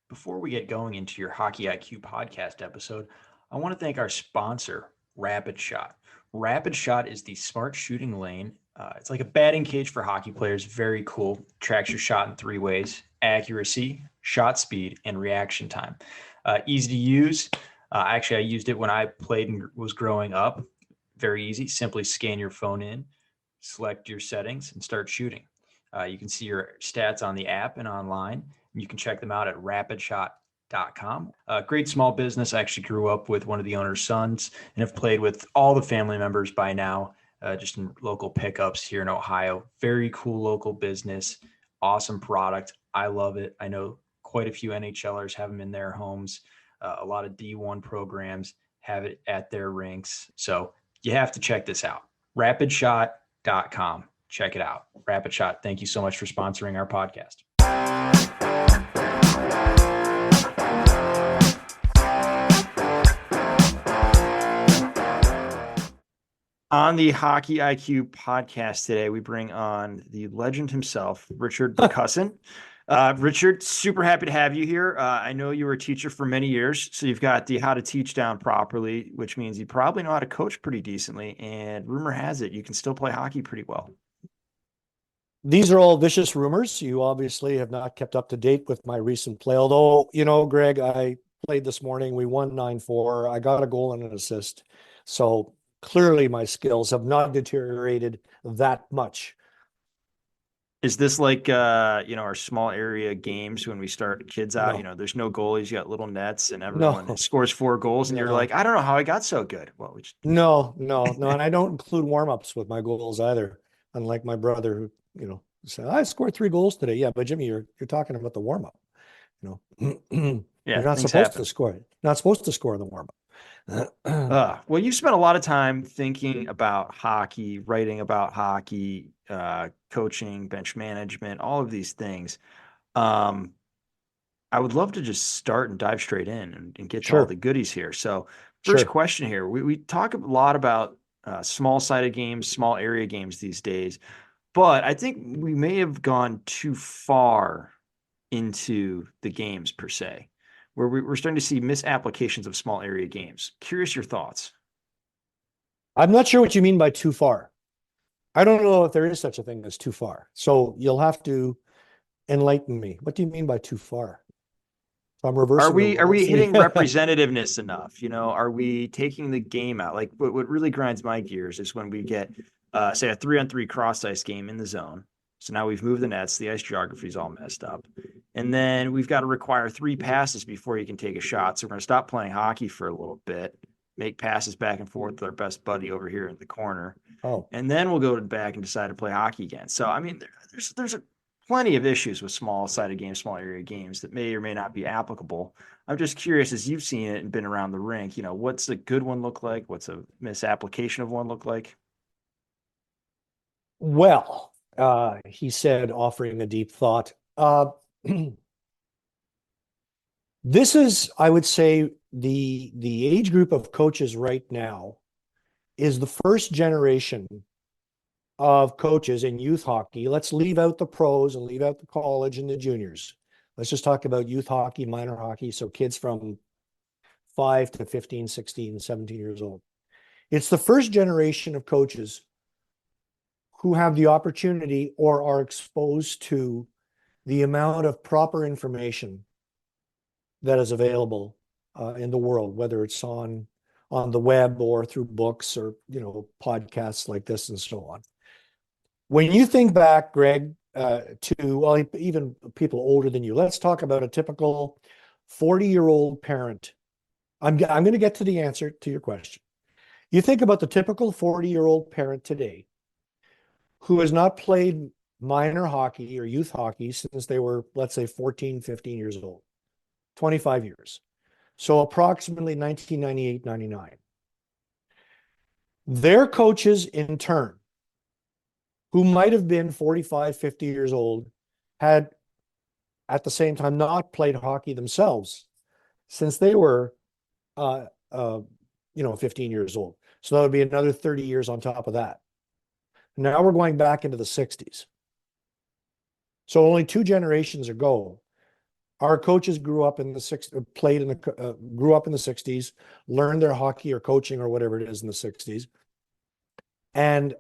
Before we get going into your Hockey IQ podcast episode, I want to thank our sponsor, Rapid Shot. Rapid Shot is the smart shooting lane. It's like a batting cage for hockey players. Very cool. Tracks your shot in three ways: accuracy, shot speed, and reaction time. Easy to use. Actually, I used it when I played and was growing up. Very easy. Simply scan your phone in, select your settings, and start shooting. You can see your stats on the app and online. You can check them out at rapidshot.com. Great small business. I actually grew up with one of the owner's sons and have played with all the family members by now, just in local pickups here in Ohio. Very cool local business. Awesome product. I love it. I know quite a few NHLers have them in their homes. A lot of D1 programs have it at their rinks. So you have to check this out. Rapidshot.com. Check it out. Rapid Shot, thank you so much for sponsoring our podcast. On the Hockey IQ podcast today, we bring on the legend himself, Richard Bercuson. Richard, super happy to have you here. I know you were a teacher for many years, so you've got the how to teach down properly, which means you probably know how to coach pretty decently. And rumor has it, you can still play hockey pretty well. These are all vicious rumors. You obviously have not kept up to date with my recent play. Although, Greg, I played this morning. We won 9-4. I got a goal and an assist. So clearly my skills have not deteriorated that much. Is this like, our small area games when we start kids out? No. There's no goalies, you got little nets, and everyone scores 4 goals, and you're No. like, I don't know how I got so good. Well, No. And I don't include warm-ups with my goals either. Unlike my brother who, said, I scored 3 goals today. Yeah, but Jimmy, you're talking about the warm-up. You're not supposed to score it. Not supposed to score in the warm-up. Well, you spent a lot of time thinking about hockey, writing about hockey, coaching, bench management, all of these things. I would love to just start and dive straight in and get to all the goodies here. So first question here, we talk a lot about small-sided games, small area games these days, but I think we may have gone too far into the games per se, where we're starting to see misapplications of small area games. Curious your thoughts. I'm not sure what you mean by too far. I don't know if there is such a thing as too far. So you'll have to enlighten me. What do you mean by too far? So I'm reversing. Are we hitting representativeness enough? Are we taking the game out? Like what really grinds my gears is when we get say a 3-on-3 cross ice game in the zone. So now we've moved the nets, the ice geography is all messed up. And then we've got to require 3 passes before you can take a shot. So we're going to stop playing hockey for a little bit, make passes back and forth with our best buddy over here in the corner. And then we'll go back and decide to play hockey again. So, I mean, there's plenty of issues with small-sided games, small area games that may or may not be applicable. I'm just curious, as you've seen it and been around the rink, what's a good one look like? What's a misapplication of one look like? Well, he said, offering a deep thought. This is, I would say, the age group of coaches right now is the first generation of coaches in youth hockey. Let's leave out the pros and leave out the college and the juniors. Let's just talk about youth hockey, minor hockey. So kids from 5 to 15, 16, 17 years old. It's the first generation of coaches who have the opportunity or are exposed to the amount of proper information that is available in the world, whether it's on the web or through books or, podcasts like this and so on. When you think back, Greg, even people older than you, let's talk about a typical 40-year-old parent. I'm going to get to the answer to your question. You think about the typical 40-year-old parent today who has not played minor hockey or youth hockey since they were, let's say, 14, 15 years old, 25 years. So approximately 1998, 99. Their coaches, in turn, who might have been 45, 50 years old, had at the same time not played hockey themselves since they were, 15 years old. So that would be another 30 years on top of that. Now we're going back into the 60s. So only 2 generations ago, Our coaches grew up in the played in the grew up in the 60s, learned their hockey or coaching or whatever it is in the 60s. And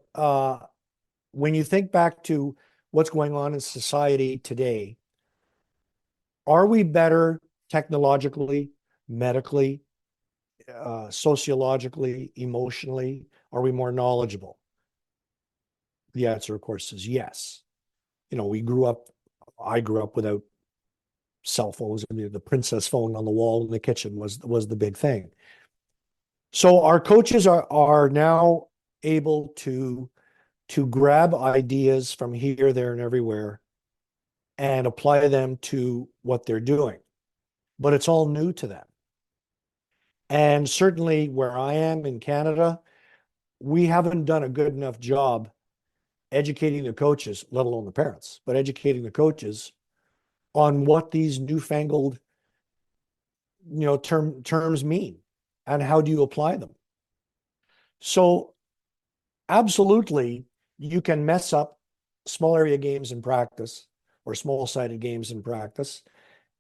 when you think back to what's going on in society today, are we better technologically, medically, sociologically, emotionally? Are we more knowledgeable? The answer, of course, is yes. You know, I grew up without cell phones. I mean, the princess phone on the wall in the kitchen was the big thing. So our coaches are now able to grab ideas from here, there, and everywhere and apply them to what they're doing. But it's all new to them. And certainly where I am in Canada, we haven't done a good enough job educating the coaches, let alone the parents, but educating the coaches on what these newfangled, terms mean and how do you apply them. So absolutely, you can mess up small area games in practice or small-sided games in practice.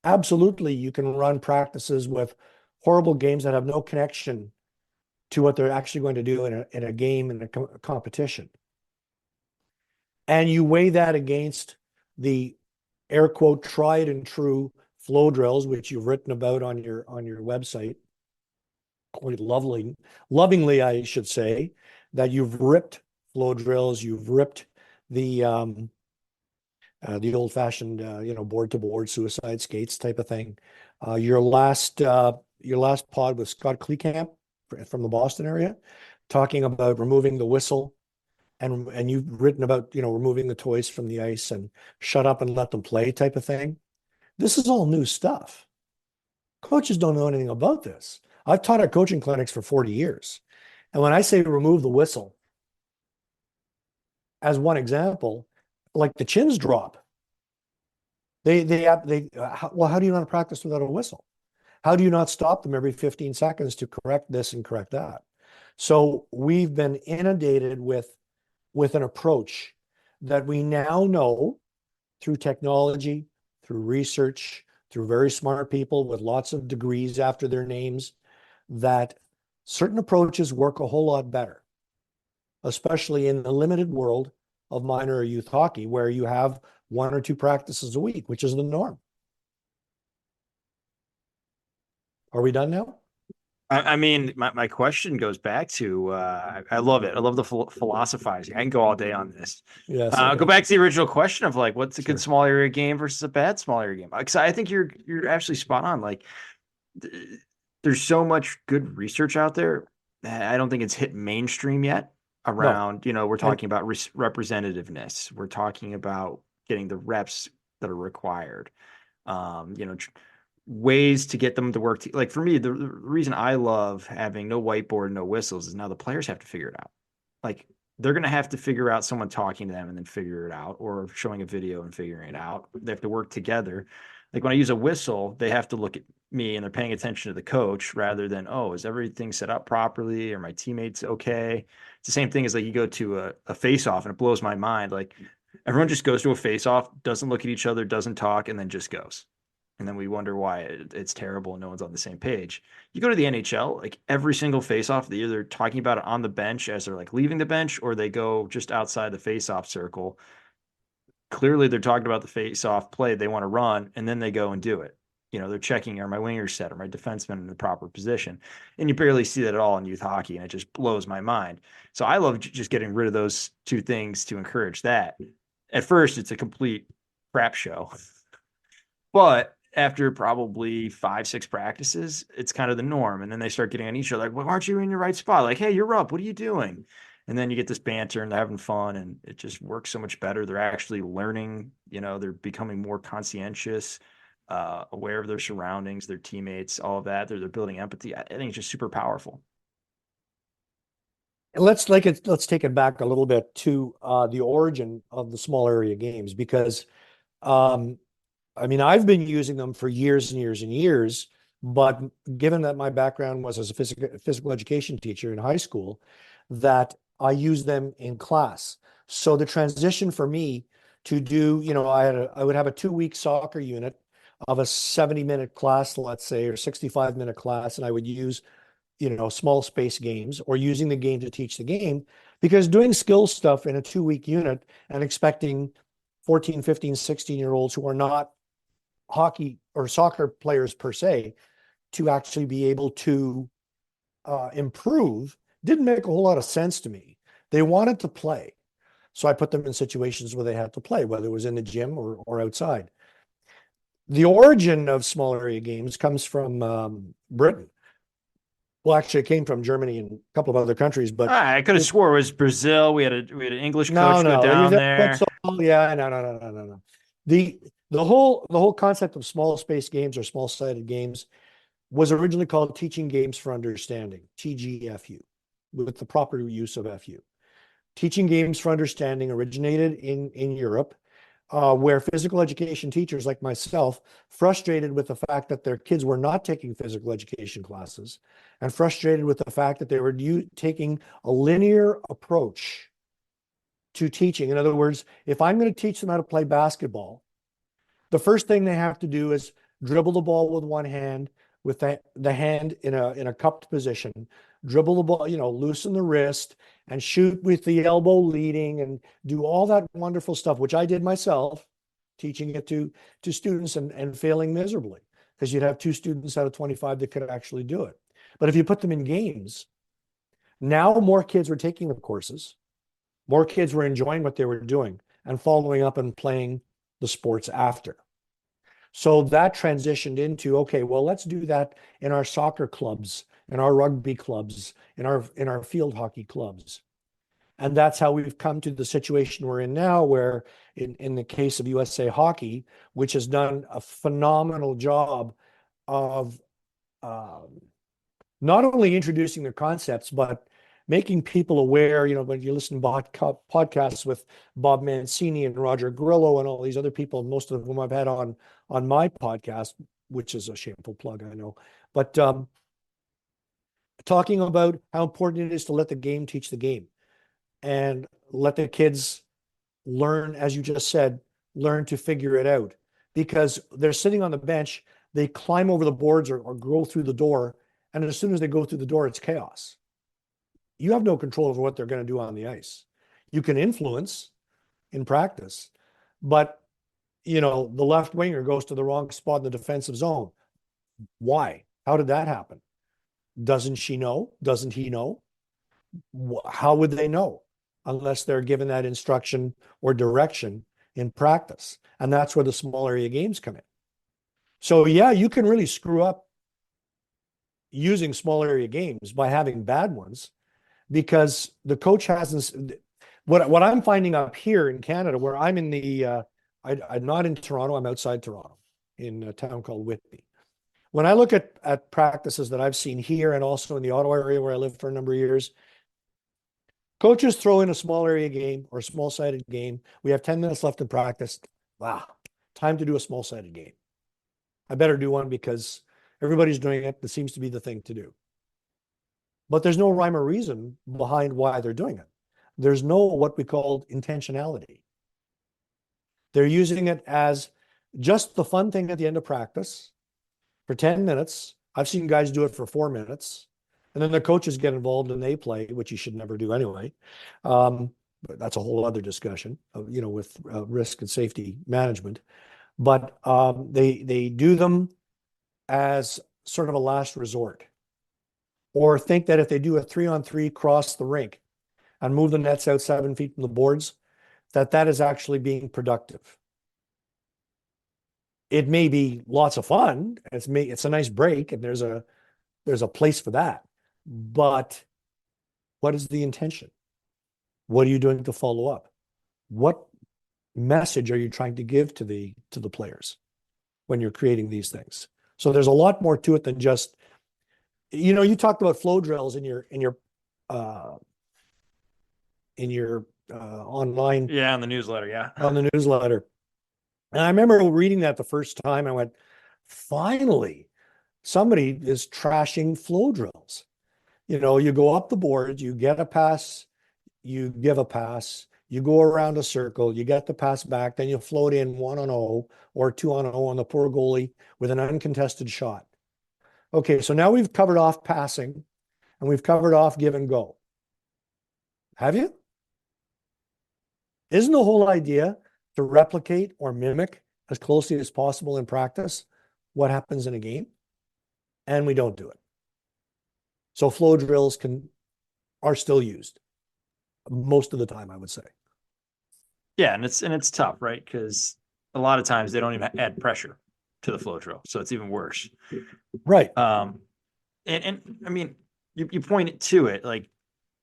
Absolutely, you can run practices with horrible games that have no connection to what they're actually going to do in a game, in a competition. And you weigh that against the air quote tried and true flow drills, which you've written about on your website quite lovingly, I should say, that you've ripped flow drills, you've ripped the old-fashioned, board-to-board suicide skates type of thing. Your last pod with Scott Kleekamp from the Boston area, talking about removing the whistle, and you've written about removing the toys from the ice and shut up and let them play type of thing. This is all new stuff. Coaches don't know anything about this. I've taught at coaching clinics for 40 years. And when I say remove the whistle, as one example, like the chins drop. Well, how do you not practice without a whistle? How do you not stop them every 15 seconds to correct this and correct that? So we've been inundated with an approach that we now know through technology, through research, through very smart people with lots of degrees after their names, that certain approaches work a whole lot better, especially in the limited world of minor or youth hockey, where you have 1 or 2 practices a week, which is the norm. Are we done now? I mean, my question goes back to I love it. I love the philosophizing. I can go all day on this. Yes. Go back to the original question of like, what's a good Sure. small area game versus a bad small area game? Because I think you're actually spot on. Like, there's so much good research out there. I don't think it's hit mainstream yet. No. Around, we're And talking about representativeness. We're talking about getting the reps that are required. Um, you know, ways to get them to work. Like for me, the reason I love having no whiteboard, no whistles is now the players have to figure it out. Like they're going to have to figure out someone talking to them and then figure it out, or showing a video and figuring it out. They have to work together. Like when I use a whistle, they have to look at me and they're paying attention to the coach rather than, oh, is everything set up properly? Are my teammates okay? It's the same thing as like you go to a face off and it blows my mind. Like everyone just goes to a face off, doesn't look at each other, doesn't talk, and then just goes. And then we wonder why it's terrible and no one's on the same page. You go to the NHL, like every single face-off, they're either talking about it on the bench as they're like leaving the bench, or they go just outside the face-off circle. Clearly, they're talking about the face-off play they want to run, and then they go and do it. They're checking, are my wingers set, are my defensemen in the proper position? And you barely see that at all in youth hockey, and it just blows my mind. So I love just getting rid of those two things to encourage that. At first, it's a complete crap show. But after probably 5, 6 practices, it's kind of the norm. And then they start getting on each other like, well, aren't you in your right spot? Like, hey, you're up. What are you doing? And then you get this banter and they're having fun and it just works so much better. They're actually learning, they're becoming more conscientious, aware of their surroundings, their teammates, all of that. They're building empathy. I think it's just super powerful. let's take it back a little bit to the origin of the small area games, because I mean, I've been using them for years and years and years, but given that my background was as a physical education teacher in high school, that I use them in class. So the transition for me to do, I would have a 2-week soccer unit. of a 70-minute class, let's say, or 65-minute class, and I would use, small space games or using the game to teach the game, because doing skill stuff in a 2-week unit and expecting 14, 15, 16-year-olds who are not hockey or soccer players per se to actually be able to improve didn't make a whole lot of sense to me. They wanted to play. So I put them in situations where they had to play, whether it was in the gym or outside. The origin of small area games comes from Britain. Well, actually, it came from Germany and a couple of other countries, but I could have swore it was Brazil. We had an English no, coach go no, down but there. yeah, no. The whole concept of small space games or small sided games was originally called Teaching Games for Understanding, TGFU, with the proper use of FU. Teaching Games for Understanding originated in Europe, where physical education teachers like myself, frustrated with the fact that their kids were not taking physical education classes, and frustrated with the fact that they were taking a linear approach to teaching. In other words, if I'm going to teach them how to play basketball, the first thing they have to do is dribble the ball with one hand, with the hand in a cupped position, dribble the ball, loosen the wrist, and shoot with the elbow leading, and do all that wonderful stuff, which I did myself, teaching it to students and failing miserably, because you'd have 2 students out of 25 that could actually do it. But if you put them in games, now more kids were taking the courses, more kids were enjoying what they were doing and following up and playing the sports after. So that transitioned into, okay, well, let's do that in our soccer clubs, in our rugby clubs, in our field hockey clubs. And that's how we've come to the situation we're in now, where in the case of USA Hockey, which has done a phenomenal job of not only introducing their concepts, but making people aware, when you listen to podcasts with Bob Mancini and Roger Grillo and all these other people, most of whom I've had on my podcast, which is a shameful plug, I know, but talking about how important it is to let the game teach the game and let the kids learn, as you just said, learn to figure it out, because they're sitting on the bench, they climb over the boards or go through the door, and as soon as they go through the door, it's chaos. You have no control over what they're going to do on the ice. You can influence in practice, but the left winger goes to the wrong spot in the defensive zone. Why? How did that happen? Doesn't she know? Doesn't he know? How would they know unless they're given that instruction or direction in practice? And that's where the small area games come in. So yeah, you can really screw up using small area games by having bad ones, because the coach hasn't. What I'm finding up here in Canada, where I'm in I'm not in Toronto, I'm outside Toronto, in a town called Whitby. When I look at practices that I've seen here and also in the Ottawa area where I lived for a number of years, coaches throw in a small area game or a small sided game. We have 10 minutes left in practice. Wow, time to do a small sided game. I better do one because everybody's doing it. It seems to be the thing to do. But there's no rhyme or reason behind why they're doing it. There's no what we call intentionality. They're using it as just the fun thing at the end of practice for 10 minutes. I've seen guys do it for 4 minutes. And then the coaches get involved and they play, which you should never do anyway. But that's a whole other discussion, with risk and safety management. But they do them as sort of a last resort, or think that if they do a 3-on-3 cross the rink and move the nets out 7 feet from the boards, that is actually being productive. It may be lots of fun. It's a nice break, and there's a place for that. But what is the intention? What are you doing to follow up? What message are you trying to give to the players when you're creating these things? So there's a lot more to it than just, you talked about flow drills in your online. Yeah, on the newsletter. Yeah. On the newsletter. And I remember reading that the first time. I went, finally, somebody is trashing flow drills. You go up the board, you get a pass, you give a pass, You go around a circle, you get the pass back, then you float in 1-0 or 2-0 on the poor goalie with an uncontested shot. Okay, so now we've covered off passing and we've covered off give and go. Have you? Isn't the whole idea to replicate or mimic as closely as possible in practice what happens in a game? And we don't do it. So flow drills are still used most of the time, I would say. Yeah, and it's tough, right? Because a lot of times they don't even add pressure to the flow drill, so it's even worse. Right. And I mean, you pointed to it, like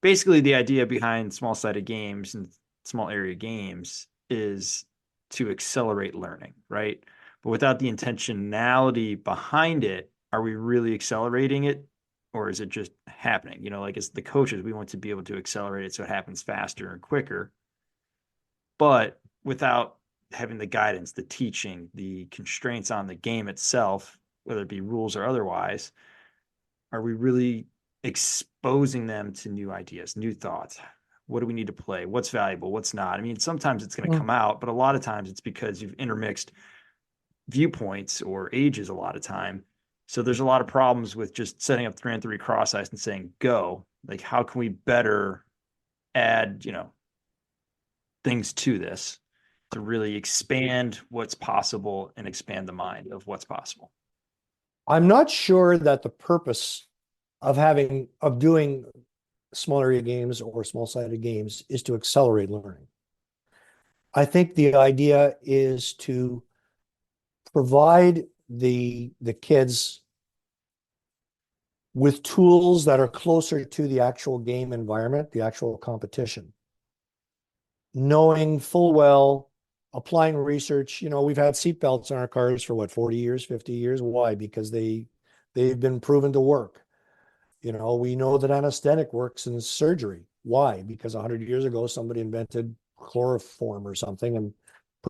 basically the idea behind small-sided games and small area games is to accelerate learning, right? But without the intentionality behind it, are we really accelerating it, or is it just happening? You know, like as the coaches, we want to be able to accelerate it so it happens faster and quicker, but without having the guidance, the teaching, the constraints on the game itself, whether it be rules or otherwise, are we really exposing them to new ideas, new thoughts? What do we need to play? What's valuable? What's not? I mean, sometimes it's going to come out, but a lot of times it's because you've intermixed viewpoints or ages a lot of time. So there's a lot of problems with just setting up 3-on-3 cross ice and saying go. Like, how can we better add, things to this to really expand what's possible and expand the mind of what's possible? I'm not sure that the purpose of doing small area games or small-sided games is to accelerate learning. I think the idea is to provide the kids with tools that are closer to the actual game environment, the actual competition. Knowing full well, applying research, we've had seatbelts on our cars for what, 40 years, 50 years? Why? Because they've been proven to work. We know that anesthetic works in surgery. Why? Because 100 years ago, somebody invented chloroform or something and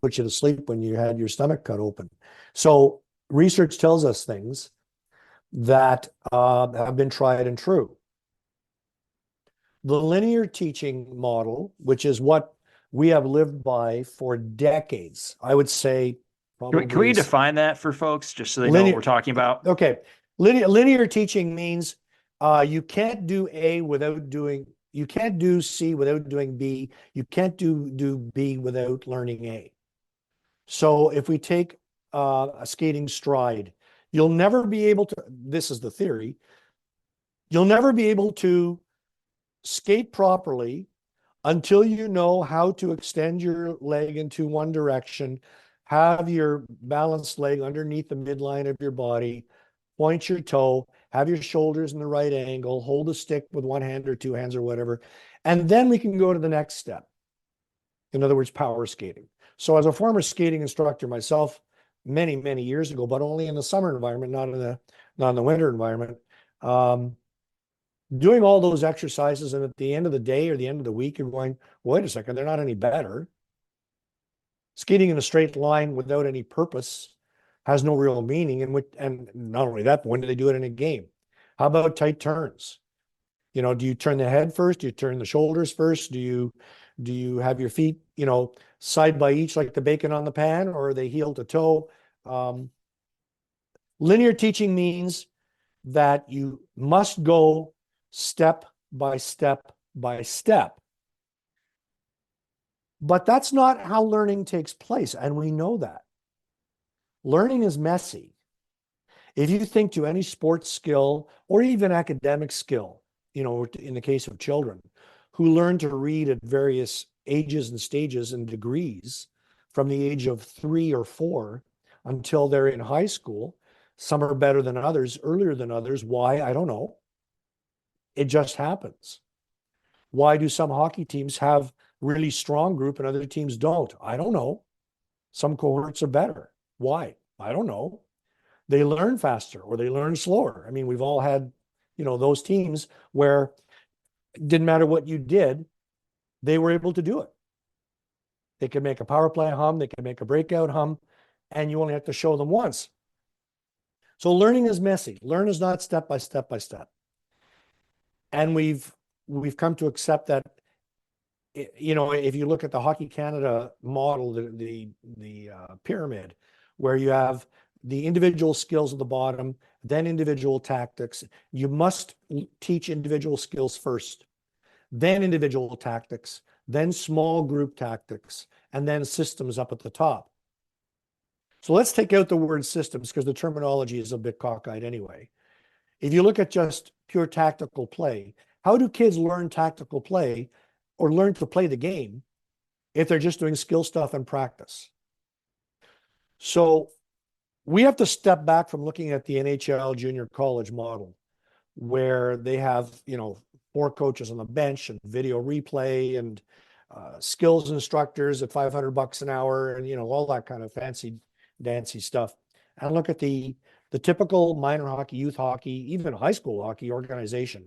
put you to sleep when you had your stomach cut open. So research tells us things that have been tried and true. The linear teaching model, which is what we have lived by for decades, I would say probably. Can we define that for folks just so they know what we're talking about? Okay. Linear teaching means you can't do A without doing, you can't do C without doing B. You can't do B without learning A. So if we take a skating stride, you'll never be able to, this is the theory, you'll never be able to skate properly until you know how to extend your leg into one direction, have your balanced leg underneath the midline of your body, point your toe, have your shoulders in the right angle, hold a stick with one hand or two hands or whatever, and then we can go to the next step. In other words, power skating. So as a former skating instructor myself, many, many years ago, but only in the summer environment, not in the winter environment, doing all those exercises, and at the end of the day or the end of the week, you're going, wait a second, they're not any better. Skating in a straight line without any purpose has no real meaning. And not only that, but when do they do it in a game? How about tight turns? Do you turn the head first? Do you turn the shoulders first? Do you have your feet, side by each like the bacon on the pan, or are they heel to toe? Linear teaching means that you must go step by step by step. But that's not how learning takes place, and we know that. Learning is messy. If you think to any sports skill or even academic skill, in the case of children who learn to read at various ages and stages and degrees from the age of 3 or 4 until they're in high school, some are better than others, earlier than others. Why? I don't know. It just happens. Why do some hockey teams have really strong group and other teams don't? I don't know. Some cohorts are better. Why? I don't know. They learn faster or they learn slower. I mean, we've all had, those teams where it didn't matter what you did, they were able to do it. They could make a power play hum, they could make a breakout hum, and you only have to show them once. So learning is messy. Learn is not step by step by step. And we've come to accept that you know, if you look at the Hockey Canada model, the pyramid, where you have the individual skills at the bottom, then individual tactics. You must teach individual skills first, then individual tactics, then small group tactics, and then systems up at the top. So let's take out the word systems because the terminology is a bit cockeyed anyway. If you look at just pure tactical play, how do kids learn tactical play or learn to play the game if they're just doing skill stuff and practice? So we have to step back from looking at the NHL junior college model where they have, you know, 4 coaches on the bench and video replay and skills instructors at $500 an hour and, you know, all that kind of fancy dancy stuff. And look at the typical minor hockey, youth hockey, even high school hockey organization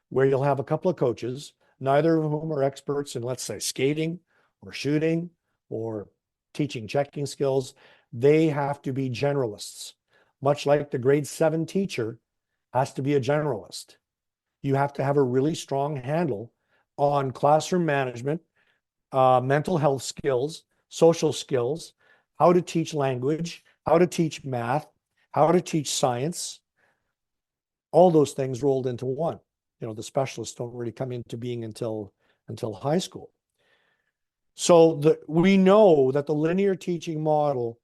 where you'll have a couple of coaches, neither of whom are experts in, let's say, skating or shooting or teaching checking skills. They have to be generalists, much like the grade 7 teacher has to be a generalist. You have to have a really strong handle on classroom management, mental health skills, social skills, how to teach language, how to teach math, how to teach science, all those things rolled into one. You know, the specialists don't really come into being until high school. So we know that the linear teaching model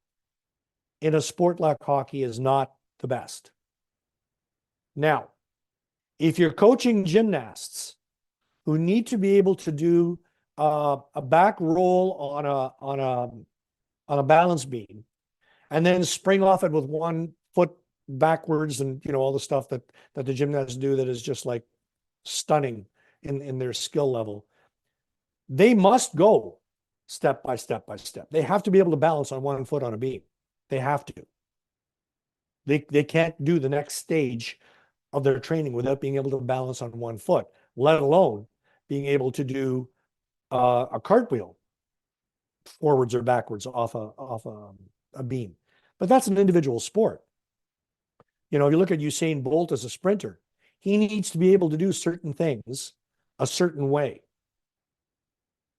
in a sport like hockey is not the best. Now, if you're coaching gymnasts who need to be able to do a back roll on a balance beam and then spring off it with 1 foot backwards and, you know, all the stuff that the gymnasts do that is just like stunning in their skill level, they must go step by step by step. They have to be able to balance on 1 foot on a beam. They have to. They can't do the next stage of their training without being able to balance on 1 foot, let alone being able to do a cartwheel forwards or backwards off a beam. But that's an individual sport. You know, if you look at Usain Bolt as a sprinter, he needs to be able to do certain things a certain way.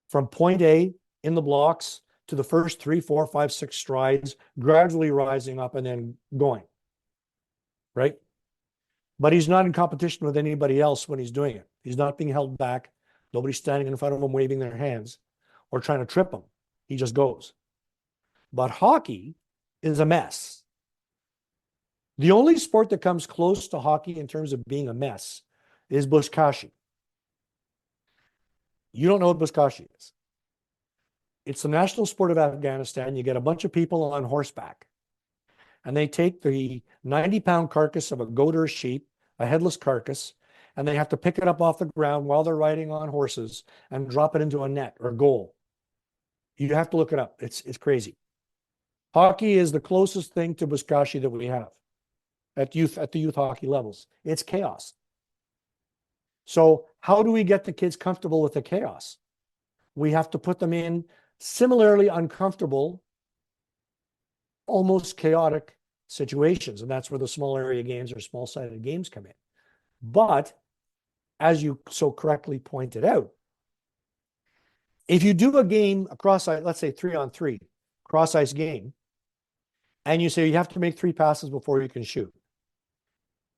From point A in the blocks to the first 3, 4, 5, 6 strides, gradually rising up and then going. Right? But he's not in competition with anybody else when he's doing it. He's not being held back. Nobody's standing in front of him waving their hands or trying to trip him. He just goes. But hockey is a mess. The only sport that comes close to hockey in terms of being a mess is bushkashi. You don't know what bushkashi is. It's the national sport of Afghanistan. You get a bunch of people on horseback, and they take the 90-pound carcass of a goat or a sheep, a headless carcass, and they have to pick it up off the ground while they're riding on horses and drop it into a net or goal. You have to look it up. It's crazy. Hockey is the closest thing to bushkashi that we have at the youth hockey levels. It's chaos. So how do we get the kids comfortable with the chaos? We have to put them in similarly uncomfortable, almost chaotic situations. And that's where the small area games or small-sided games come in. But as you so correctly pointed out, if you do a game across, let's say 3-on-3, cross-ice game, and you say you have to make 3 passes before you can shoot,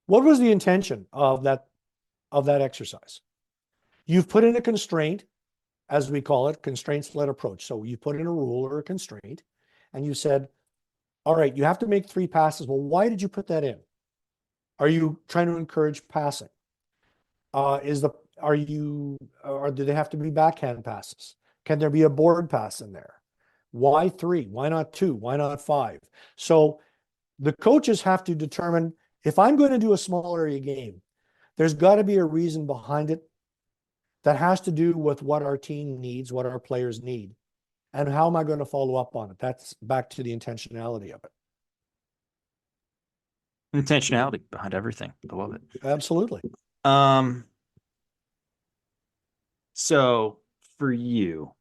what was the intention of that exercise? You've put in a constraint, as we call it, constraints-led approach. So you put in a rule or a constraint, and you said, all right, you have to make 3 passes. Well, why did you put that in? Are you trying to encourage passing? Do they have to be backhand passes? Can there be a board pass in there? Why 3? Why not 2? Why not 5? So the coaches have to determine, if I'm going to do a small area game, there's got to be a reason behind it that has to do with what our team needs, what our players need, and how am I going to follow up on it? That's back to the intentionality of it. Intentionality behind everything. I love it. Absolutely. So for you,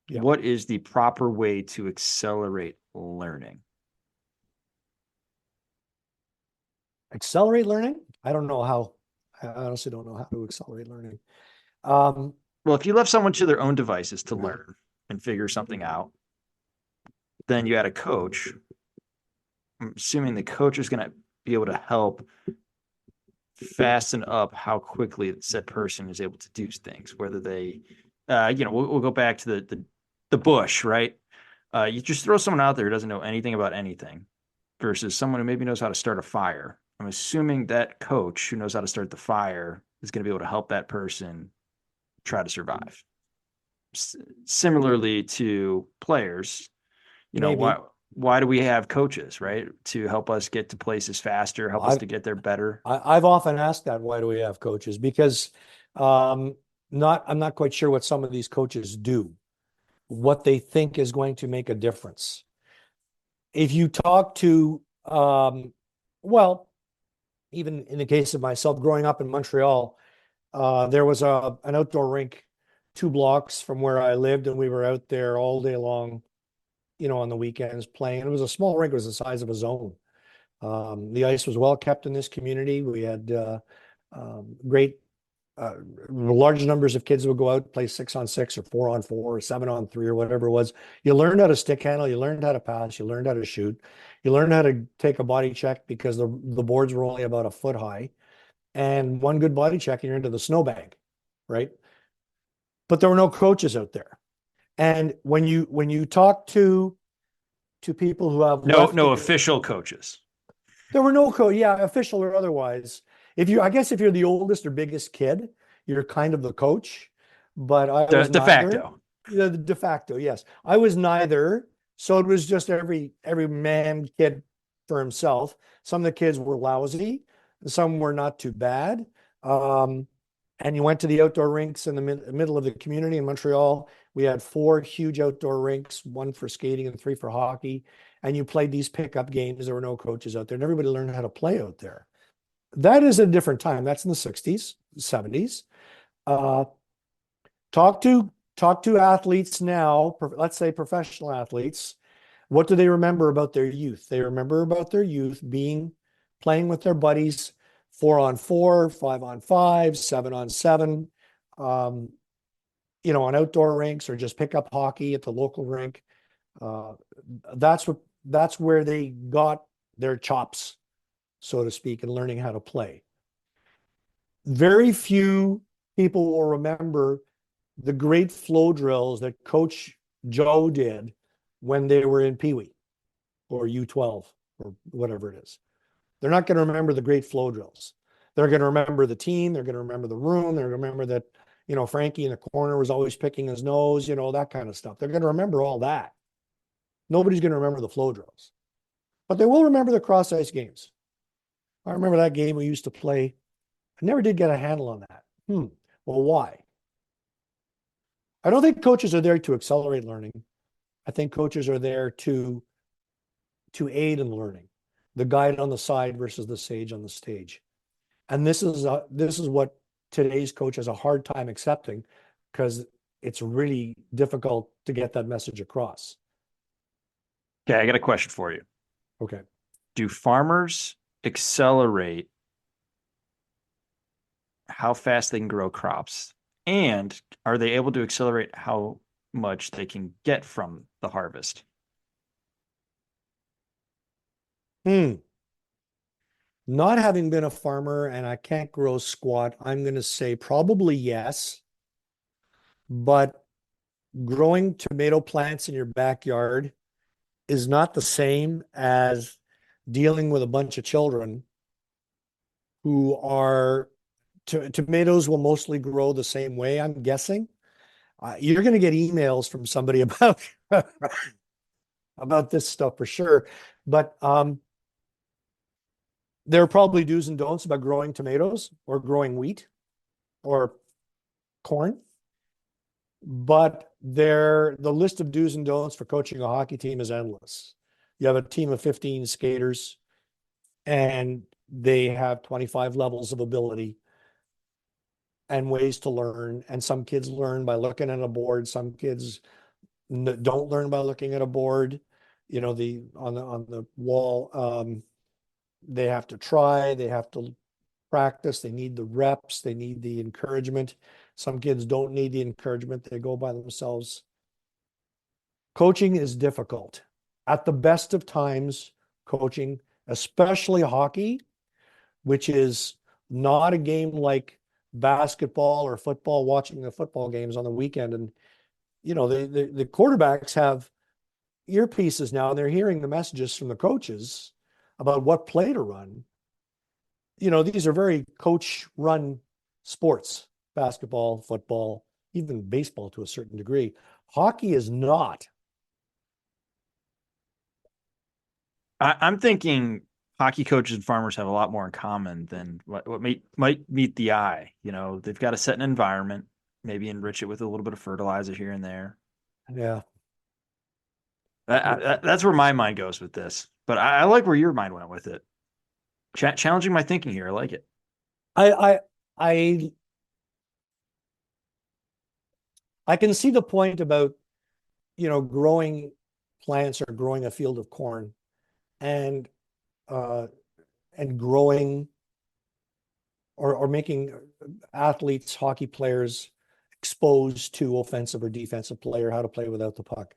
Yeah. what is the proper way to accelerate learning? Accelerate learning? I don't know how. I honestly don't know how to accelerate learning. Well, if you left someone to their own devices to learn and figure something out, then you had a coach. I'm assuming the coach is going to be able to help fasten up how quickly said person is able to do things, whether they, we'll go back to the bush, right? You just throw someone out there who doesn't know anything about anything versus someone who maybe knows how to start a fire. I'm assuming that coach who knows how to start the fire is going to be able to help that person try to survive. Similarly to players, Maybe. why do we have coaches, right? To help us get to places faster, help us to get there better. I've often asked that, why do we have coaches? Because I'm not quite sure what some of these coaches do, what they think is going to make a difference. If you talk to, well, even in the case of myself growing up in Montreal, there was an outdoor rink 2 blocks from where I lived, and we were out there all day long, on the weekends playing. And it was a small rink, it was the size of a zone. The ice was well kept in this community. We had great, large numbers of kids would go out, play 6-on-6 or 4-on-4 or 7-on-3 or whatever it was. You learned how to stick handle, you learned how to pass, you learned how to shoot, you learned how to take a body check because the boards were only about a foot high. And one good body check, and you're into the snowbank, right? But there were no coaches out there. And when you talk to people who have no official coaches. There were no official or otherwise. I guess if you're the oldest or biggest kid, you're kind of the coach. But I was de facto. The de facto, yes. I was neither. So it was just every man kid for himself. Some of the kids were lousy, some were not too bad. And you went to the outdoor rinks in the middle of the community in Montreal. We had 4 huge outdoor rinks, 1 for skating and 3 for hockey. And you played these pickup games. There were no coaches out there, and everybody learned how to play out there. That is a different time. That's in the 60s, 70s. Talk to athletes now, let's say professional athletes. What do they remember about their youth? They remember about their youth playing with their buddies, 4-on-4, 5-on-5, 7-on-7, on outdoor rinks, or just pick up hockey at the local rink. That's where they got their chops, so to speak, in learning how to play. Very few people will remember the great flow drills that Coach Joe did when they were in Pee Wee or U12 or whatever it is. They're not going to remember the great flow drills. They're going to remember the team. They're going to remember the room. They're going to remember that, Frankie in the corner was always picking his nose, that kind of stuff. They're going to remember all that. Nobody's going to remember the flow drills, but they will remember the cross ice games. I remember that game we used to play. I never did get a handle on that. Well, why? I don't think coaches are there to accelerate learning. I think coaches are there to aid in learning, the guide on the side versus the sage on the stage. And this is what today's coach has a hard time accepting, because it's really difficult to get that message across. Okay, I got a question for you. Okay. Do farmers accelerate how fast they can grow crops? And are they able to accelerate how much they can get from the harvest? Not having been a farmer, and I can't grow squat, I'm going to say probably yes. But growing tomato plants in your backyard is not the same as dealing with a bunch of children who are tomatoes will mostly grow the same way, I'm guessing. You're going to get emails from somebody about this stuff for sure. But there are probably do's and don'ts about growing tomatoes or growing wheat or corn. But the list of do's and don'ts for coaching a hockey team is endless. You have a team of 15 skaters, and they have 25 levels of ability and ways to learn. And some kids learn by looking at a board. Some kids don't learn by looking at a board. On the wall, they have to try. They have to practice, they need the reps, they need the encouragement. Some kids don't need the encouragement, they go by themselves. Coaching is difficult. At the best of times, coaching, especially hockey, which is not a game like basketball or football, watching the football games on the weekend. And, the quarterbacks have earpieces now and they're hearing the messages from the coaches about what play to run. These are very coach run sports, basketball, football, even baseball to a certain degree. Hockey is not. I'm thinking hockey coaches and farmers have a lot more in common than what might meet the eye. They've got to set an environment, maybe enrich it with a little bit of fertilizer here and there. Yeah. That's where my mind goes with this. But I like where your mind went with it. Challenging my thinking here. I like it. I can see the point about, growing plants or growing a field of corn and growing or making athletes, hockey players exposed to offensive or defensive player, how to play without the puck.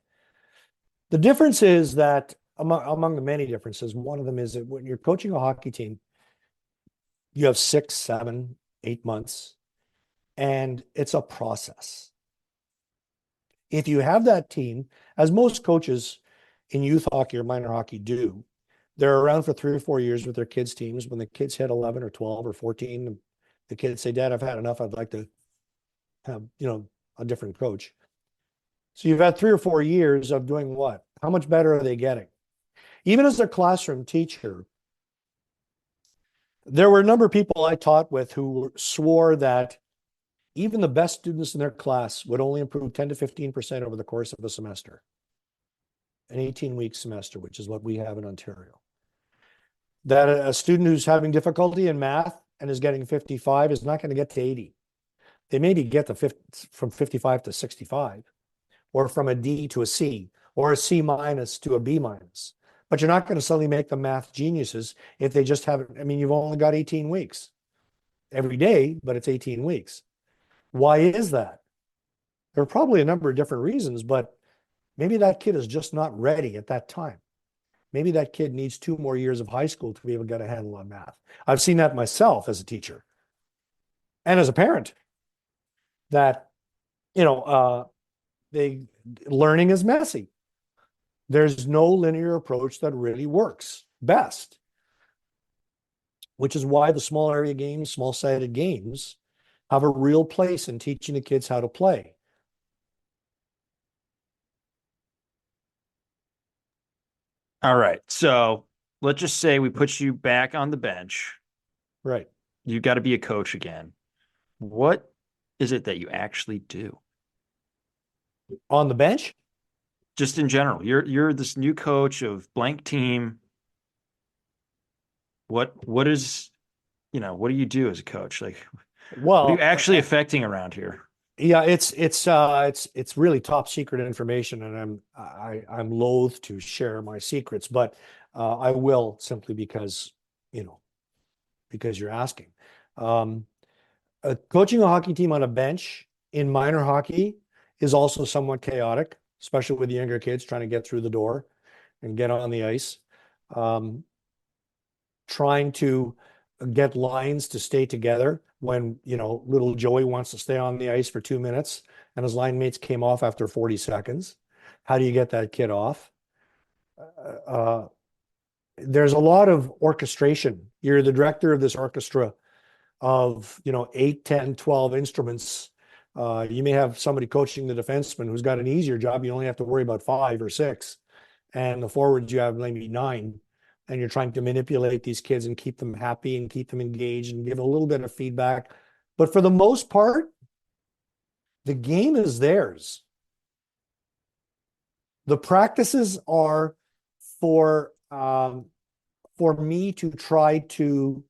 The difference is that among the many differences, one of them is that when you're coaching a hockey team, you have 6, 7, 8 months, and it's a process. If you have that team, as most coaches in youth hockey or minor hockey do, they're around for 3 or 4 years with their kids' teams. When the kids hit 11 or 12 or 14, the kids say, "Dad, I've had enough. I'd like to have, a different coach." So you've had 3 or 4 years of doing what? How much better are they getting? Even as a classroom teacher, there were a number of people I taught with who swore that even the best students in their class would only improve 10 to 15% over the course of a semester, an 18-week semester, which is what we have in Ontario. That a student who's having difficulty in math and is getting 55 is not going to get to 80. They maybe get from 55 to 65, or from a D to a C, or a C minus to a B minus. But you're not going to suddenly make them math geniuses if they just haven't. I mean, you've only got 18 weeks every day, but it's 18 weeks. Why is that? There are probably a number of different reasons, but maybe that kid is just not ready at that time. Maybe that kid needs 2 more years of high school to be able to get a handle on math. I've seen that myself as a teacher and as a parent, that, learning is messy. There's no linear approach that really works best, which is why the small area games, small-sided games, have a real place in teaching the kids how to play. All right. So let's just say we put you back on the bench. Right. You got to be a coach again. What is it that you actually do? On the bench? Just in general, you're this new coach of blank team. What is, what do you do as a coach? Like, what are you Well, actually affecting around here? yeah, it's really top secret information, and I'm loath to share my secrets, but I will, simply because you're asking. Coaching a hockey team on a bench in minor hockey is also somewhat chaotic, especially with the younger kids trying to get through the door and get on the ice. Trying to get lines to stay together when, little Joey wants to stay on the ice for 2 minutes and his line mates came off after 40 seconds. How do you get that kid off? There's a lot of orchestration. You're the director of this orchestra of, 8, 10, 12 instruments. You may have somebody coaching the defenseman who's got an easier job. You only have to worry about 5 or 6. And the forwards, you have maybe 9. And you're trying to manipulate these kids and keep them happy and keep them engaged and give a little bit of feedback. But for the most part, the game is theirs. The practices are for me to try to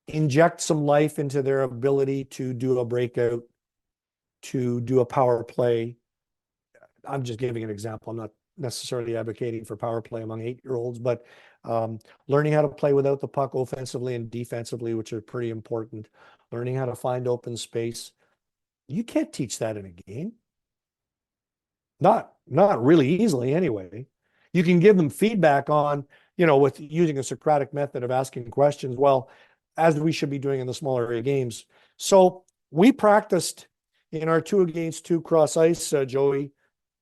inject some life into their ability to do a breakout, to do a power play. I'm just giving an example. I'm not necessarily advocating for power play among 8-year-olds, but Learning how to play without the puck offensively and defensively, which are pretty important. Learning how to find open space. You can't teach that in a game. Not really easily anyway. You can give them feedback on, with using a Socratic method of asking questions, well, as we should be doing in the smaller area games. So we practiced in our 2-against-2 cross ice, Joey.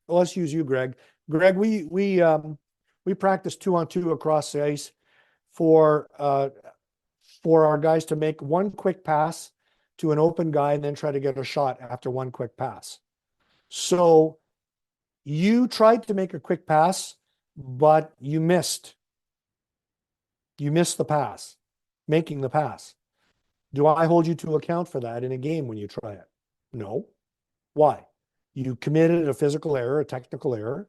Well, let's use you, Greg. Greg, we practiced 2-on-2 across the ice for our guys to make one quick pass to an open guy and then try to get a shot after one quick pass. So you tried to make a quick pass, but you missed. You missed the pass, making the pass. Do I hold you to account for that in a game when you try it? No. Why? You committed a physical error, a technical error.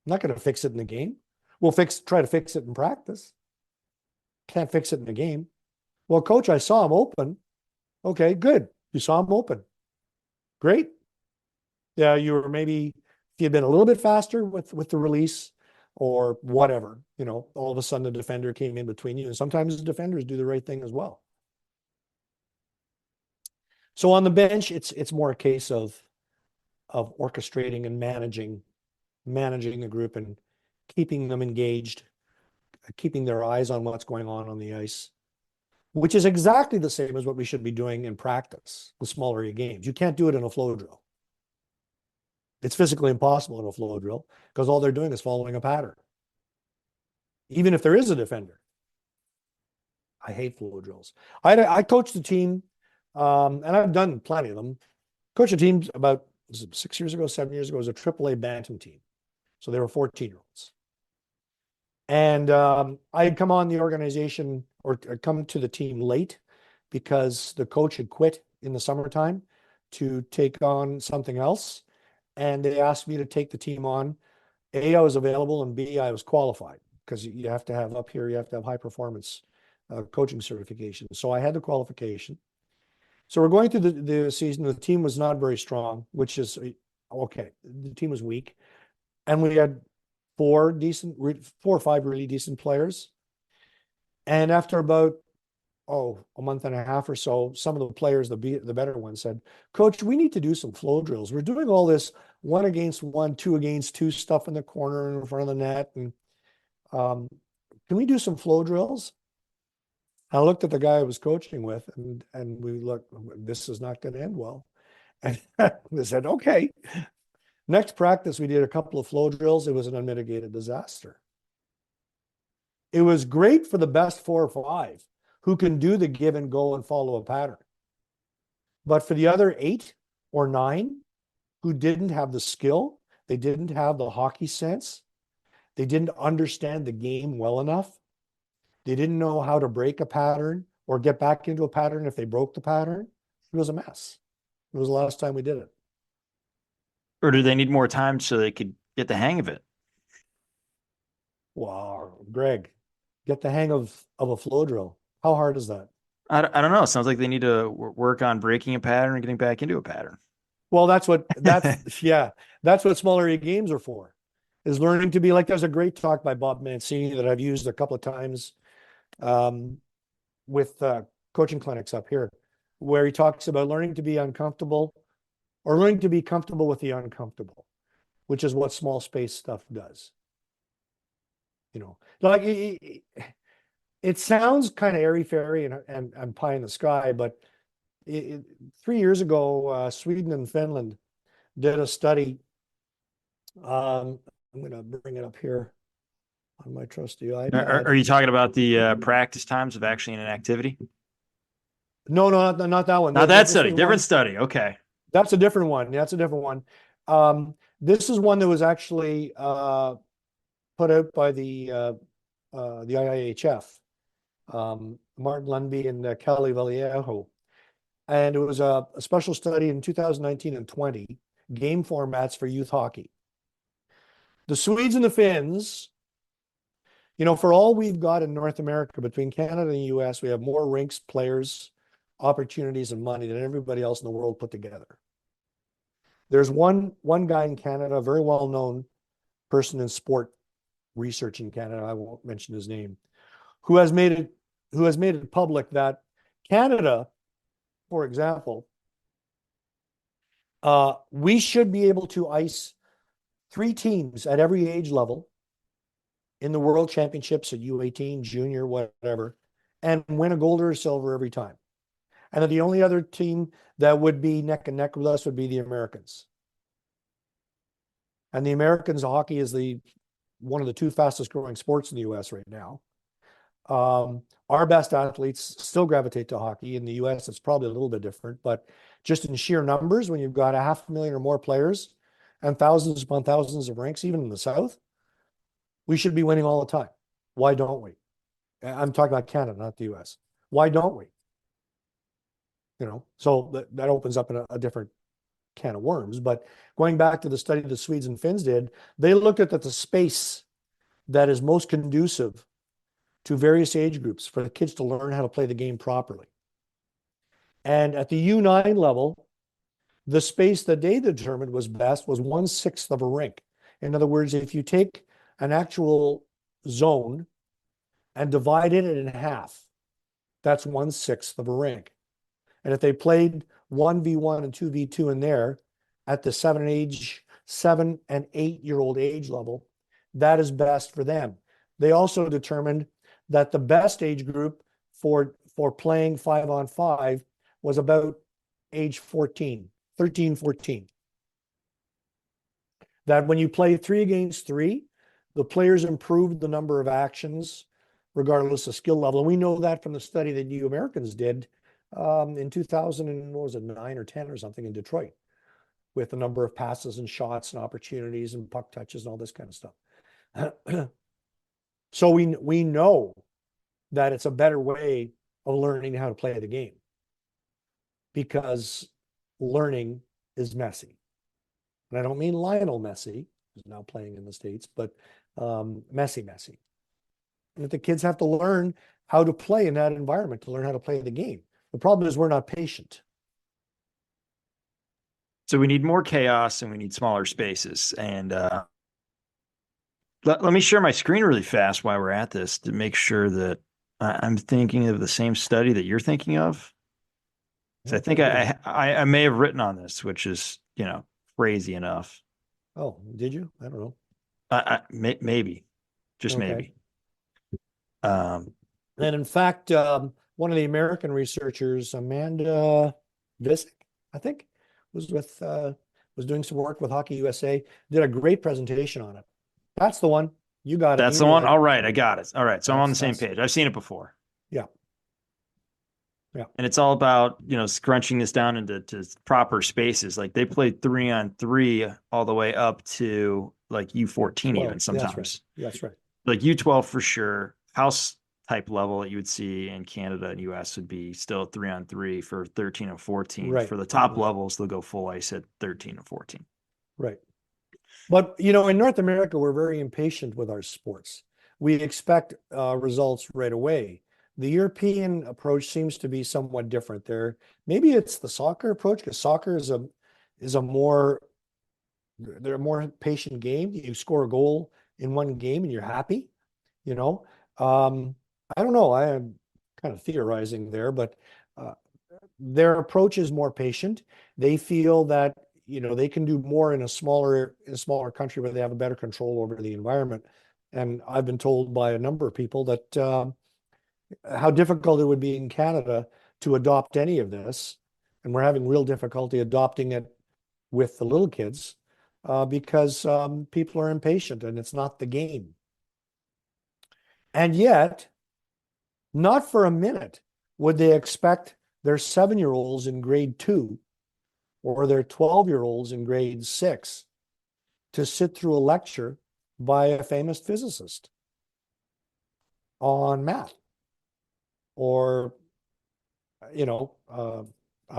I'm not going to fix it in the game. We'll try to fix it in practice. Can't fix it in the game. Well, coach, I saw him open. Okay, good. You saw him open. Great. Yeah, you were maybe, if you'd been a little bit faster with the release or whatever, all of a sudden the defender came in between you. And sometimes the defenders do the right thing as well. So on the bench, it's more a case of orchestrating and managing the group and keeping them engaged, keeping their eyes on what's going on the ice, which is exactly the same as what we should be doing in practice with smaller area games. You can't do it in a flow drill. It's physically impossible in a flow drill because all they're doing is following a pattern. Even if there is a defender. I hate flow drills. I coached a team, and I've done plenty of them. Coached a team about 6 years ago, 7 years ago. It was a AAA Bantam team. So they were 14-year-olds. And I had come on the organization or come to the team late because the coach had quit in the summertime to take on something else. And they asked me to take the team on. A, I was available, and B, I was qualified because you have to have up here, you have to have high performance coaching certification. So I had the qualification. So we're going through the season. The team was not very strong, which is okay. The team was weak. And we had 4 or 5 really decent players. And after about, a month and a half or so, some of the players, the better ones said, Coach, we need to do some flow drills. We're doing all this 1-against-1, 2-against-2 stuff in the corner and in front of the net. And can we do some flow drills? I looked at the guy I was coaching with and we looked, this is not going to end well. And they said, okay. Next practice, we did a couple of flow drills. It was an unmitigated disaster. It was great for the best 4 or 5 who can do the give and go and follow a pattern. But for the other 8 or 9 who didn't have the skill, they didn't have the hockey sense, they didn't understand the game well enough, they didn't know how to break a pattern or get back into a pattern if they broke the pattern, it was a mess. It was the last time we did it. Or do they need more time so they could get the hang of it? Wow, Greg, get the hang of a flow drill. How hard is that? I don't know. It sounds like they need to work on breaking a pattern and getting back into a pattern. Well, that's what smaller area games are for, is learning to be like, there's a great talk by Bob Mancini that I've used a couple of times with coaching clinics up here, where he talks about learning to be uncomfortable or learning to be comfortable with the uncomfortable, which is what small space stuff does. Like it sounds kind of airy-fairy and pie in the sky, but 3 years ago, Sweden and Finland did a study. I'm going to bring it up here on my trusty iPad. Are you talking about the practice times of actually in an activity? No, not that one. Not that study, different study. Okay. That's a different one. That's a different one. This is one that was actually put out by the IIHF, Martin Lundby and Kelly Vallejo. And it was a special study in 2019 and 20, game formats for youth hockey. The Swedes and the Finns, for all we've got in North America, between Canada and the US, we have more rinks, players, opportunities, and money than everybody else in the world put together. There's one guy in Canada, a very well-known person in sport research in Canada, I won't mention his name, who has made it public that Canada, for example, we should be able to ice 3 teams at every age level in the World Championships at U18, junior, whatever, and win a gold or a silver every time. And that the only other team that would be neck and neck with us would be the Americans. And the Americans, hockey is one of the 2 fastest growing sports in the US right now. Our best athletes still gravitate to hockey. In the US, it's probably a little bit different, but just in sheer numbers, when you've got 500,000 or more players and thousands upon thousands of rinks, even in the South, we should be winning all the time. Why don't we? I'm talking about Canada, not the US. Why don't we? So that opens up a different can of worms. But going back to the study the Swedes and Finns did, they looked at the space that is most conducive to various age groups for the kids to learn how to play the game properly. And at the U9 level, the space that they determined was best was 1/6 of a rink. In other words, if you take an actual zone and divided it in half, that's 1/6 of a rink. And if they played 1v1 and 2v2 in there at the 7 and 8-year-old age level, that is best for them. They also determined that the best age group for playing 5-on-5 was about age 13, 14. That when you play 3 against 3, the players improved the number of actions regardless of skill level. And we know that from the study that you Americans did in 2009 or 10 or something in Detroit, with the number of passes and shots and opportunities and puck touches and all this kind of stuff. So we know that it's a better way of learning how to play the game, because learning is messy. And I don't mean Lionel Messi, who's now playing in the States, but messy. And that the kids have to learn how to play in that environment, to learn how to play the game. The problem is we're not patient. So we need more chaos and we need smaller spaces. And let me share my screen really fast while we're at this to make sure that I'm thinking of the same study that you're thinking of. So I think I may have written on this, which is, crazy enough. Oh, did you? I don't know. Maybe, just Okay. maybe. And in fact, one of the American researchers, Amanda Visick, I think, was doing some work with Hockey USA, did a great presentation on it. That's the one. You got it. That's the one. All right, I got it. All right, so I'm on the same page. I've seen it before. Yeah. Yeah. And it's all about, scrunching this down into proper spaces. Like they played 3-on-3 all the way up to like U14 even sometimes. That's right. Like U12 for sure. House type level that you would see in Canada and US would be still 3-on-3 for 13 and 14. Right. For the top levels, they'll go full ice at 13 and 14. Right. But, in North America, we're very impatient with our sports. We expect results right away. The European approach seems to be somewhat different there. Maybe it's the soccer approach, because soccer is a more patient game. You score a goal in one game and you're happy, I don't know. I am kind of theorizing there, but their approach is more patient. They feel that, they can do more in a smaller country where they have a better control over the environment. And I've been told by a number of people that how difficult it would be in Canada to adopt any of this. And we're having real difficulty adopting it with the little kids because people are impatient and it's not the game. And yet, not for a minute would they expect their 7-year-olds in grade 2 or their 12-year-olds in grade 6 to sit through a lecture by a famous physicist on math, or, a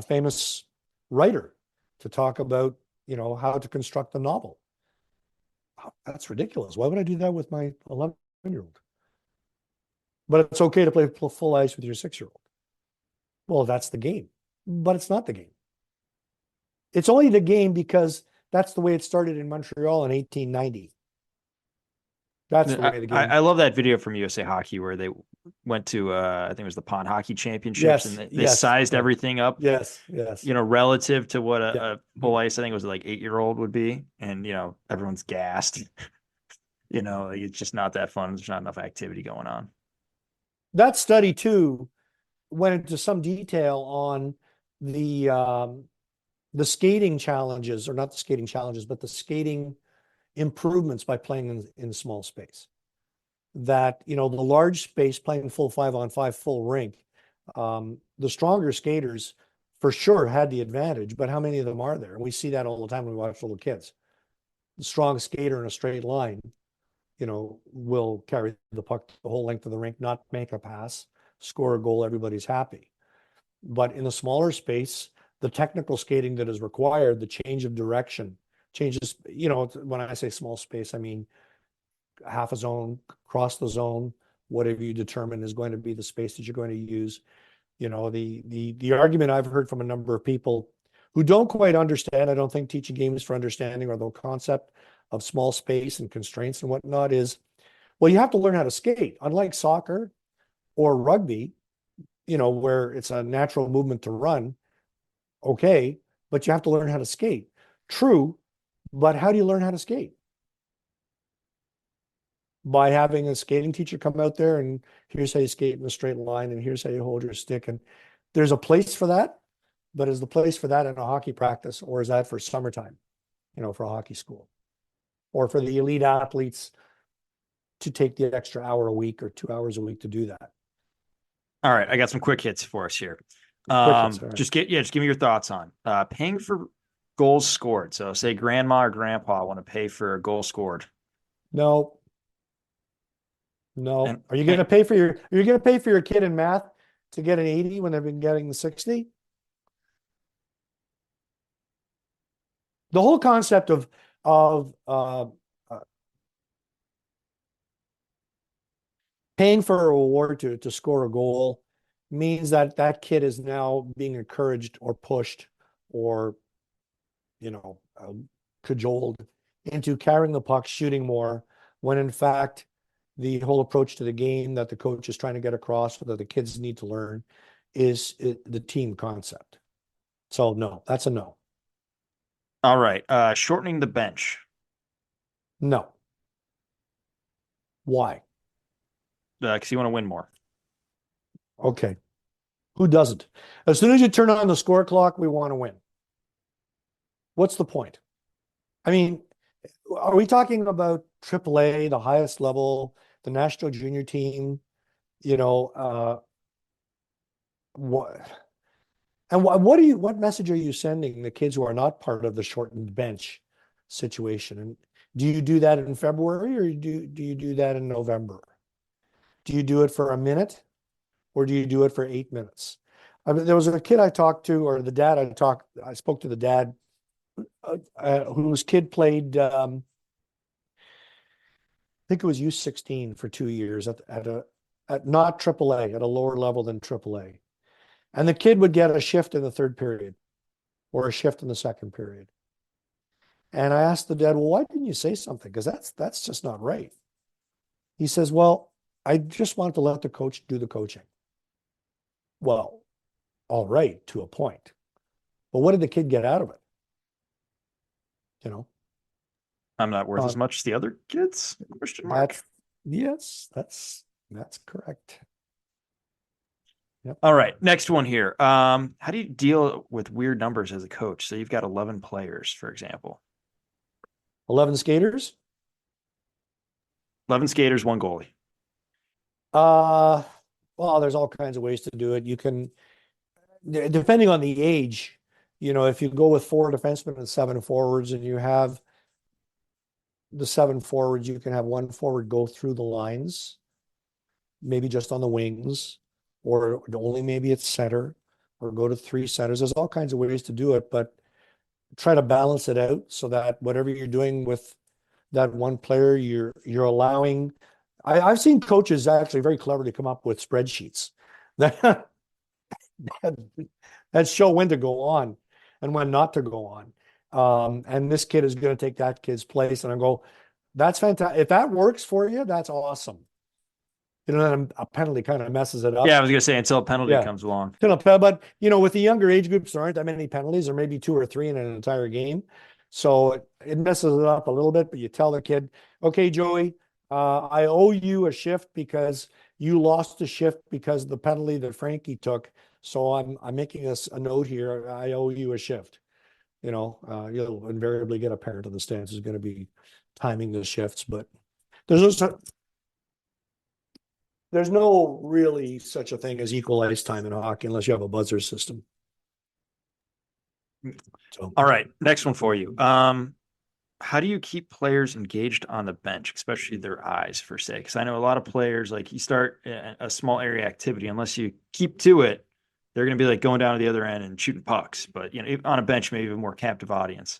famous writer to talk about, how to construct a novel. That's ridiculous. Why would I do that with my 11-year-old? But it's okay to play full ice with your 6-year-old. Well, that's the game, but it's not the game. It's only the game because that's the way it started in Montreal in 1890. That's the way the game. I love that video from USA Hockey where they went to I think it was the pond hockey championships, and Yes, they yes, sized yes, everything up, yes, yes. relative to what Yeah. a full ice, I think it was like 8-year-old would be. And, everyone's gassed. Like, it's just not that fun. There's not enough activity going on. That study too went into some detail on the um, the skating challenges, or not the skating challenges, but the skating improvements by playing in small space. That, the large space playing full 5-on-5 full rink, the stronger skaters for sure had the advantage, but how many of them are there? And we see that all the time when we watch little kids. The strong skater in a straight line, will carry the puck the whole length of the rink, not make a pass, score a goal, everybody's happy. But in the smaller space, the technical skating that is required, the change of direction changes, when I say small space, I mean half a zone, cross the zone, whatever you determine is going to be the space that you're going to use. The argument I've heard from a number of people who don't quite understand, I don't think teaching games for understanding, or the concept of small space and constraints and whatnot, is, well, you have to learn how to skate. Unlike soccer or rugby, where it's a natural movement to run, okay, but you have to learn how to skate. True, but how do you learn how to skate? By having a skating teacher come out there and here's how you skate in a straight line and here's how you hold your stick. And there's a place for that, but is the place for that in a hockey practice, or is that for summertime, for a hockey school, or for the elite athletes to take the extra hour a week or 2 hours a week to do that? All right, I got some quick hits for us here. Quick hits, all right. Just give me your thoughts on paying for goals scored. So say grandma or grandpa want to pay for a goal scored. No, no. And, Are you going to pay for your kid in math to get an 80 when they've been getting the 60? The whole concept of paying for a reward to score a goal means that that kid is now being encouraged or pushed or, cajoled into carrying the puck, shooting more, when in fact the whole approach to the game that the coach is trying to get across, or that the kids need to learn, is the team concept. So no, that's a no. all right, shortening the bench. No. Why? Because you want to win more. Okay. Who doesn't? As soon as you turn on the score clock, we want to win. What's the point? I mean, are we talking about AAA, the highest level, the national junior team? What and what message are you sending the kids who are not part of the shortened bench situation? And do you do that in February, or do you do that in November? Do you do it for a minute, or do you do it for 8 minutes? I mean, there was a kid I talked to, or the dad I spoke to the dad, whose kid played, I think it was U16 for 2 years at not AAA, at a lower level than AAA. And the kid would get a shift in the third period or a shift in the second period. And I asked the dad, well, why didn't you say something? Because that's just not right. He says, well, I just wanted to let the coach do the coaching. Well, all right, to a point. But what did the kid get out of it? I'm not worth as much as the other kids? Question mark. Yes, that's correct. Yep. All right, next one here. How do you deal with weird numbers as a coach? So you've got 11 players, for example. 11 skaters? 11 skaters, one goalie. Well, there's all kinds of ways to do it. You can, depending on the age, if you go with 4 defensemen and 7 forwards, and you have the 7 forwards, you can have 1 forward go through the lines, maybe just on the wings, or only maybe it's center, or go to 3 centers. There's all kinds of ways to do it, but try to balance it out so that whatever you're doing with that one player, you're allowing. I've seen coaches actually very cleverly come up with spreadsheets that show when to go on and when not to go on. And this kid is going to take that kid's place, and I go, that's fantastic. If that works for you, that's awesome. then a penalty kind of messes it Yeah, I up. was gonna say until a penalty Yeah. comes along. But with the younger age groups, there aren't that many penalties, or maybe two or three in an entire game. So it messes it up a little bit, but you tell the kid, okay, Joey, I owe you a shift because you lost a shift because of the penalty that Frankie took. So I'm making a note here. I owe you a shift. You'll invariably get a parent in the stands who's going to be timing the shifts, but there's no, there's no really such a thing as equal ice time in hockey unless you have a buzzer system. So, All right, next one for you. How do you keep players engaged on the bench, especially their eyes, for say? Because I know a lot of players, like you start a small area activity, unless you keep to it, they're going to be like going down to the other end and shooting pucks. But on a bench, maybe a more captive audience.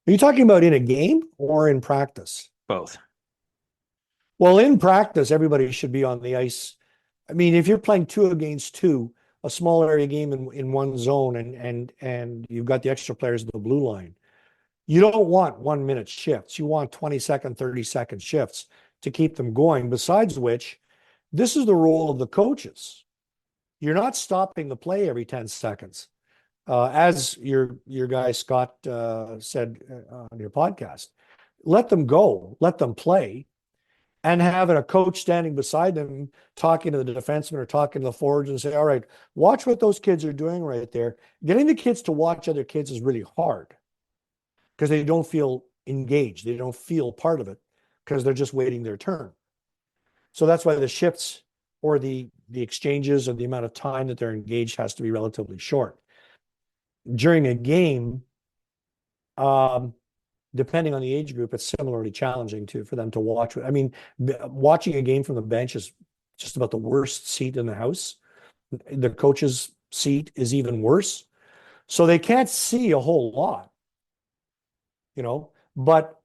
are you talking about in a game or in practice? Both. Well, in practice, everybody should be on the ice. I mean, if you're playing 2 against 2, a small area game in one zone, and you've got the extra players in the blue line, you don't want 1 minute shifts. You want 20-second, 30-second shifts to keep them going. Besides which, this is the role of the coaches. You're not stopping the play every 10 seconds. As your guy Scott said on your podcast, let them go, let them play, and having a coach standing beside them talking to the defenseman or talking to the forwards and say, all right, watch what those kids are doing right there. Getting the kids to watch other kids is really hard because they don't feel engaged. They don't feel part of it because they're just waiting their turn. So that's why the shifts or the exchanges or the amount of time that they're engaged has to be relatively short. During a game, depending on the age group, it's similarly challenging for them to watch. I mean, watching a game from the bench is just about the worst seat in the house. The coach's seat is even worse. So they can't see a whole lot, but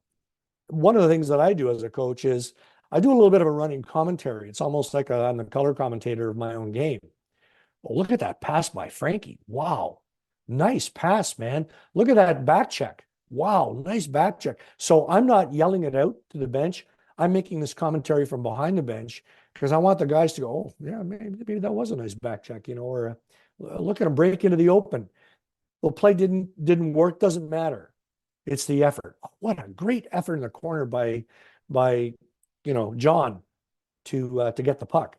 one of the things that I do as a coach is I do a little bit of a running commentary. It's almost like I'm the color commentator of my own game. Well, look at that pass by Frankie. Wow. Nice pass, man. Look at that back check. Wow, nice back check. So I'm not yelling it out to the bench. I'm making this commentary from behind the bench because I want the guys to go, oh, yeah, maybe that was a nice back check, or look at him break into the open. The play didn't work, doesn't matter. It's the effort. Oh, what a great effort in the corner by John to get the puck.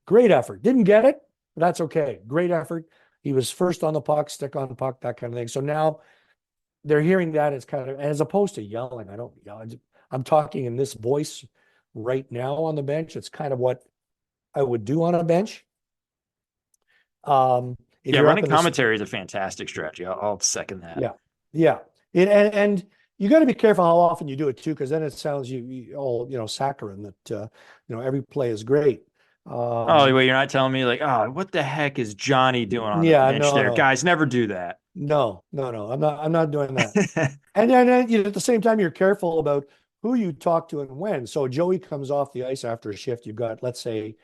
Great effort. Didn't get it, but that's okay. Great effort. He was first on the puck, stick on the puck, that kind of thing. So now they're hearing that as kind of, as opposed to yelling. I don't yell. I'm talking in this voice right now on the bench. It's kind of what I would do on a bench. Yeah, running commentary is a fantastic strategy. I'll second that. Yeah, yeah. And you got to be careful how often you do it too, because then it sounds all saccharine that every play is great. Oh, wait, you're not telling me like, oh, what the heck is Johnny doing on the bench there? No. Guys, never do that. No. I'm not doing that. and then at the same time, you're careful about who you talk to and when. So Joey comes off the ice after a shift. You've got, let's say,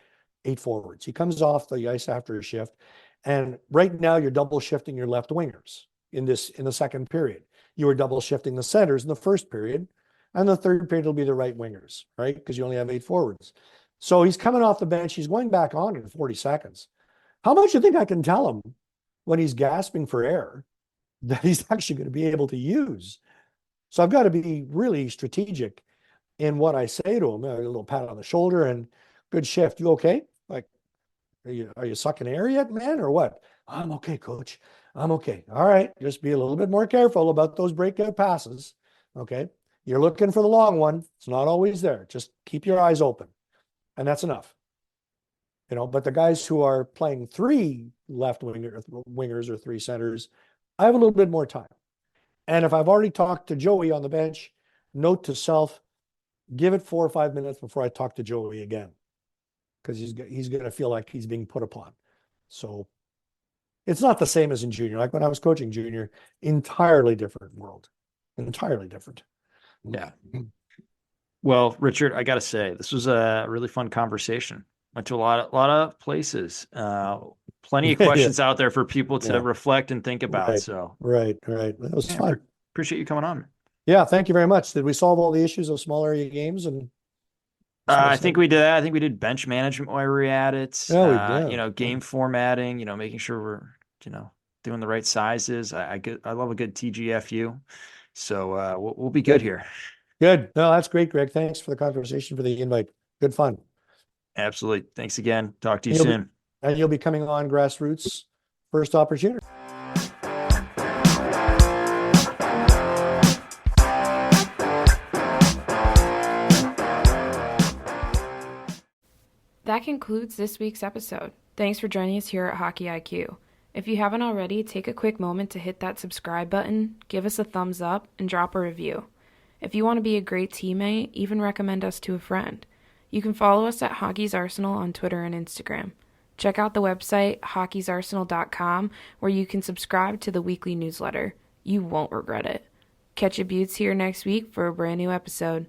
8 forwards. He comes off the ice after a shift. And right now you're double shifting your left wingers in the second period. You were double shifting the centers in the first period. And the third period will be the right wingers, right? Because you only have 8 forwards. So he's coming off the bench. He's going back on in 40 seconds. How much do you think I can tell him when he's gasping for air that he's actually going to be able to use? So I've got to be really strategic in what I say to him. A little pat on the shoulder and good shift. You okay? Like, are you sucking air yet, man, or what? I'm okay, coach. I'm okay. All right. Just be a little bit more careful about those breakout passes. Okay. You're looking for the long one. It's not always there. Just keep your eyes open. And that's enough. But the guys who are playing 3 left wingers or 3 centers, I have a little bit more time. And if I've already talked to Joey on the bench, note to self, give it 4 or 5 minutes before I talk to Joey again, because he's going to feel like he's being put upon. So it's not the same as in junior. Like when I was coaching junior, entirely different world, entirely different. Yeah. Well, Richard, I got to say, this was a really fun conversation. Went to a lot of places. Plenty of questions out there for people to reflect and think about. Right. So right. That was fun. Appreciate you coming on. Yeah, thank you very much. Did we solve all the issues of small area games? And Small I think segment. we did that. I think we did bench management while we were at it. Oh, we did. Game formatting, making sure we're, doing the right sizes. I love a good TGFU. So we'll be good Good. here. Good. No, that's great, Greg. Thanks for the conversation, for the invite. Good fun. Absolutely. Thanks again. Talk to you And you'll be soon. and you'll be coming on Grassroots first opportunity. That concludes this week's episode. Thanks for joining us here at Hockey IQ. If you haven't already, take a quick moment to hit that subscribe button, give us a thumbs up, and drop a review. If you want to be a great teammate, even recommend us to a friend. You can follow us at Hockey's Arsenal on Twitter and Instagram. Check out the website, hockeysarsenal.com, where you can subscribe to the weekly newsletter. You won't regret it. Catch your buttes here next week for a brand new episode.